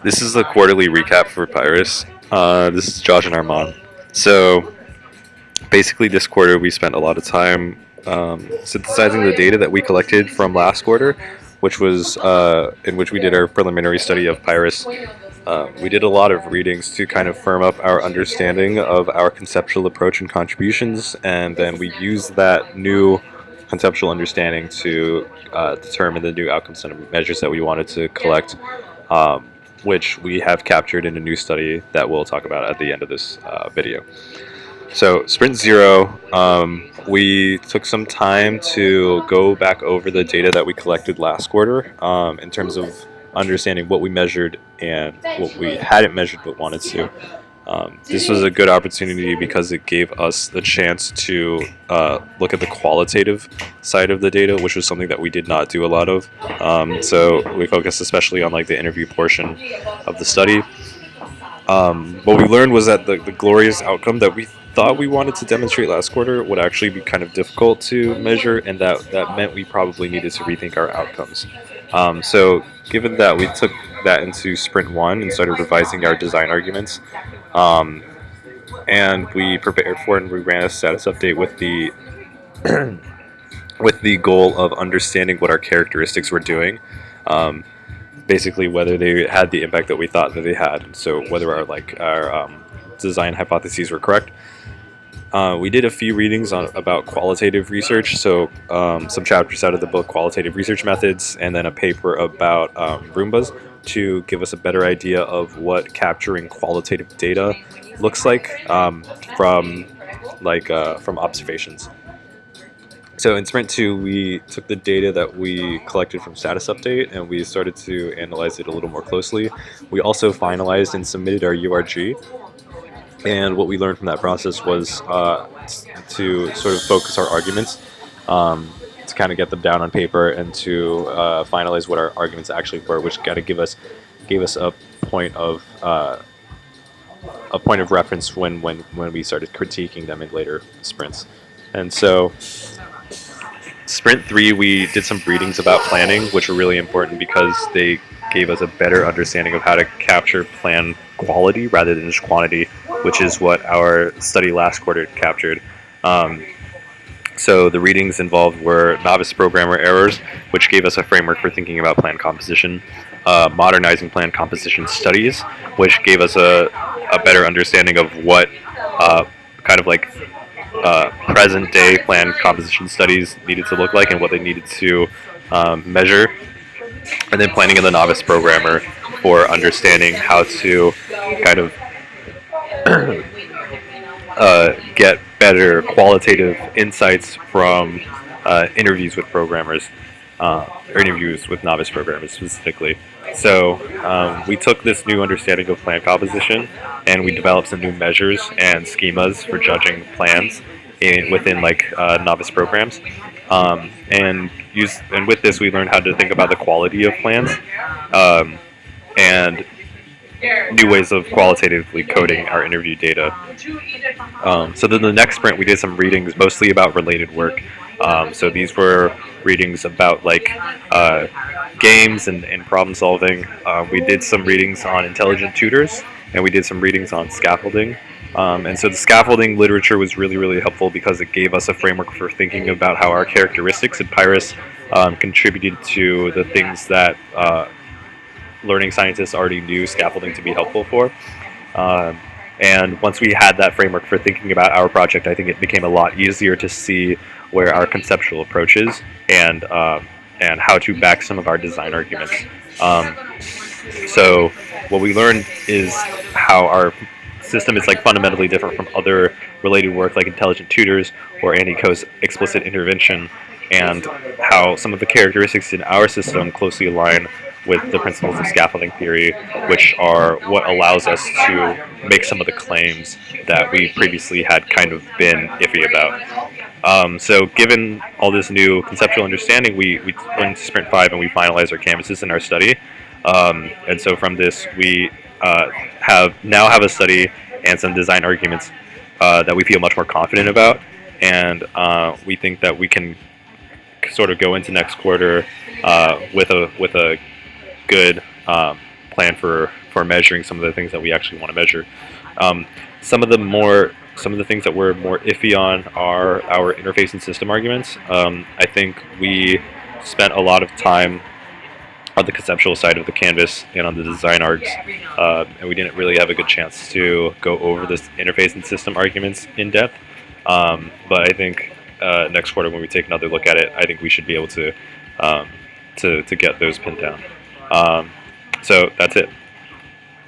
This is the quarterly recap for Pyrus. This is Josh and Armand. So basically, this quarter we spent a lot of time synthesizing the data that we collected from last quarter, which was in which we did our preliminary study of Pyrus. We did a lot of readings to kind of firm up our understanding of our conceptual approach and contributions, and then we used that new conceptual understanding to determine the new outcomes and measures that we wanted to collect, which we have captured in a new study that we'll talk about at the end of this video. So, Sprint Zero, we took some time to go back over the data that we collected last quarter in terms of understanding what we measured and what we hadn't measured but wanted to. This was a good opportunity because it gave us the chance to look at the qualitative side of the data, which was something that we did not do a lot of. So we focused especially on like the interview portion of the study. What we learned was that the glorious outcome that we thought we wanted to demonstrate last quarter would actually be kind of difficult to measure, and that meant we probably needed to rethink our outcomes. So given that we took that into Sprint 1 and started revising our design arguments, and we prepared for it and we ran a status update with the with the goal of understanding what our characteristics were doing. Basically, whether they had the impact that we thought that they had, so whether our design hypotheses were correct. We did a few readings about qualitative research, so some chapters out of the book Qualitative Research Methods, and then a paper about Roombas to give us a better idea of what capturing qualitative data looks like from observations. So in Sprint 2, we took the data that we collected from Status Update and we started to analyze it a little more closely. We also finalized and submitted our URG. And what we learned from that process was to sort of focus our arguments, to kind of get them down on paper and to finalize what our arguments actually were, which kind of gave us a point of reference when we started critiquing them in later sprints. And so Sprint 3, we did some readings about planning, which were really important because they gave us a better understanding of how to capture plan quality rather than just quantity, which is what our study last quarter captured. So the readings involved were novice programmer errors, which gave us a framework for thinking about plan composition, modernizing plan composition studies, which gave us a better understanding of what kind of like present day plan composition studies needed to look like and what they needed to measure. And then planning in the novice programmer for understanding how to kind of get better qualitative insights from interviews with programmers, or interviews with novice programmers specifically. So we took this new understanding of plan composition and we developed some new measures and schemas for judging plans within novice programs. And with this, we learned how to think about the quality of plans and new ways of qualitatively coding our interview data. So then the next sprint, we did some readings mostly about related work. So these were readings about games and problem solving. We did some readings on intelligent tutors, and we did some readings on scaffolding. And so the scaffolding literature was really, really helpful because it gave us a framework for thinking about how our characteristics at Pyrus contributed to the things that learning scientists already knew scaffolding to be helpful for. And once we had that framework for thinking about our project, I think it became a lot easier to see where our conceptual approach is and how to back some of our design arguments. So what we learned is how our system is fundamentally different from other related work like intelligent tutors or anti-coast explicit intervention, and how some of the characteristics in our system closely align with the principles of scaffolding theory, which are what allows us to make some of the claims that we previously had kind of been iffy about. So given all this new conceptual understanding, we went to Sprint 5 and we finalized our canvases in our study. And so from this, we now have a study and some design arguments that we feel much more confident about. And we think that we can sort of go into next quarter with a good plan for measuring some of the things that we actually want to measure. Um, some of the things that we're more iffy on are our interface and system arguments. I think we spent a lot of time on the conceptual side of the canvas and on the design arcs, and we didn't really have a good chance to go over this interface and system arguments in depth. But I think next quarter when we take another look at it, I think we should be able to to get those pinned down. So that's it.